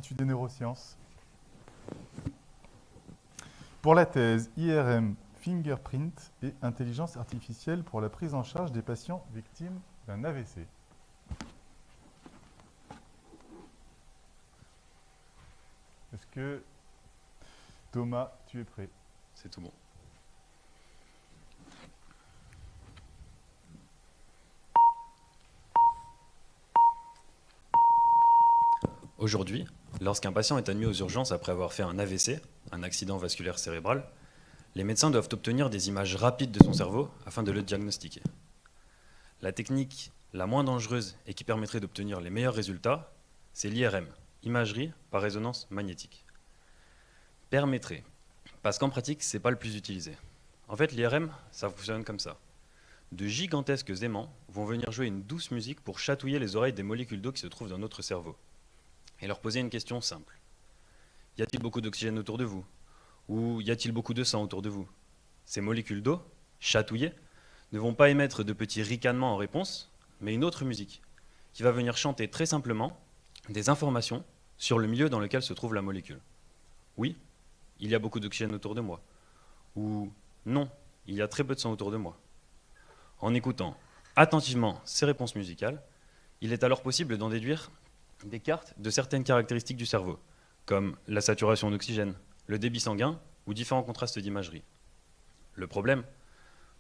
l'Institut des neurosciences. Pour la thèse IRM Fingerprint et intelligence artificielle pour la prise en charge des patients victimes d'un AVC. Est-ce que, Thomas, tu es prêt? C'est tout bon. Aujourd'hui, lorsqu'un patient est admis aux urgences après avoir fait un AVC, un accident vasculaire cérébral, les médecins doivent obtenir des images rapides de son cerveau afin de le diagnostiquer. La technique la moins dangereuse et qui permettrait d'obtenir les meilleurs résultats, c'est l'IRM, imagerie par résonance magnétique. Permettrait, parce qu'en pratique, ce n'est pas le plus utilisé. En fait, l'IRM, ça fonctionne comme ça. De gigantesques aimants vont venir jouer une douce musique pour chatouiller les oreilles des molécules d'eau qui se trouvent dans notre cerveau et leur poser une question simple. Y a-t-il beaucoup d'oxygène autour de vous? Ou y a-t-il beaucoup de sang autour de vous? Ces molécules d'eau, chatouillées, ne vont pas émettre de petits ricanements en réponse, mais une autre musique, qui va venir chanter très simplement des informations sur le milieu dans lequel se trouve la molécule. Oui, il y a beaucoup d'oxygène autour de moi. Ou non, il y a très peu de sang autour de moi. En écoutant attentivement ces réponses musicales, il est alors possible d'en déduire des cartes de certaines caractéristiques du cerveau, comme la saturation d'oxygène, le débit sanguin ou différents contrastes d'imagerie. Le problème,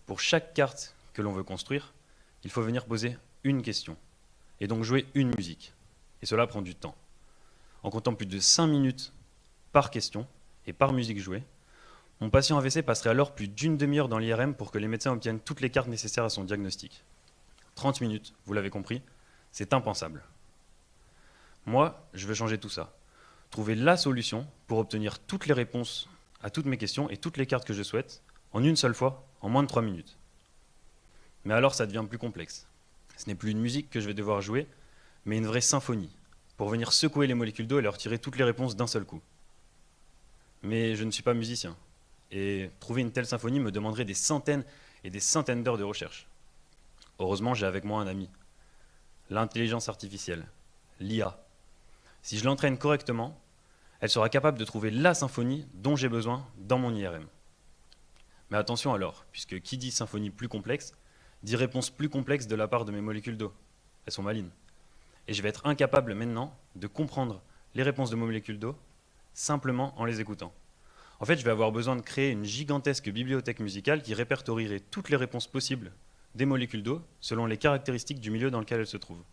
pour chaque carte que l'on veut construire, il faut venir poser une question, et donc jouer une musique. Et cela prend du temps. En comptant plus de 5 minutes par question et par musique jouée, mon patient AVC passerait alors plus d'une demi-heure dans l'IRM pour que les médecins obtiennent toutes les cartes nécessaires à son diagnostic. 30 minutes, vous l'avez compris, c'est impensable. Moi, je veux changer tout ça. Trouver la solution pour obtenir toutes les réponses à toutes mes questions et toutes les cartes que je souhaite en une seule fois, en moins de 3 minutes. Mais alors ça devient plus complexe. Ce n'est plus une musique que je vais devoir jouer, mais une vraie symphonie, pour venir secouer les molécules d'eau et leur tirer toutes les réponses d'un seul coup. Mais je ne suis pas musicien, et trouver une telle symphonie me demanderait des centaines et des centaines d'heures de recherche. Heureusement, j'ai avec moi un ami, l'intelligence artificielle, l'IA. Si je l'entraîne correctement, elle sera capable de trouver la symphonie dont j'ai besoin dans mon IRM. Mais attention alors, puisque qui dit symphonie plus complexe, dit réponse plus complexe de la part de mes molécules d'eau. Elles sont malines. Et je vais être incapable maintenant de comprendre les réponses de mes molécules d'eau simplement en les écoutant. En fait, je vais avoir besoin de créer une gigantesque bibliothèque musicale qui répertorierait toutes les réponses possibles des molécules d'eau selon les caractéristiques du milieu dans lequel elles se trouvent.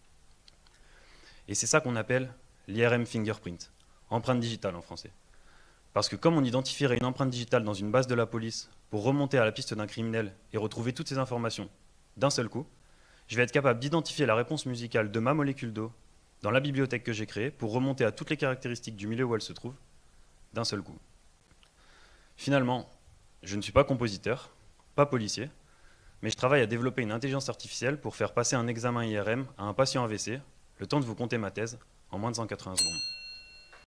Et c'est ça qu'on appelle l'IRM Fingerprint, empreinte digitale en français. Parce que comme on identifierait une empreinte digitale dans une base de la police pour remonter à la piste d'un criminel et retrouver toutes ces informations d'un seul coup, je vais être capable d'identifier la réponse musicale de ma molécule d'eau dans la bibliothèque que j'ai créée pour remonter à toutes les caractéristiques du milieu où elle se trouve d'un seul coup. Finalement, je ne suis pas compositeur, pas policier, mais je travaille à développer une intelligence artificielle pour faire passer un examen IRM à un patient AVC, le temps de vous conter ma thèse, en moins de 180 secondes.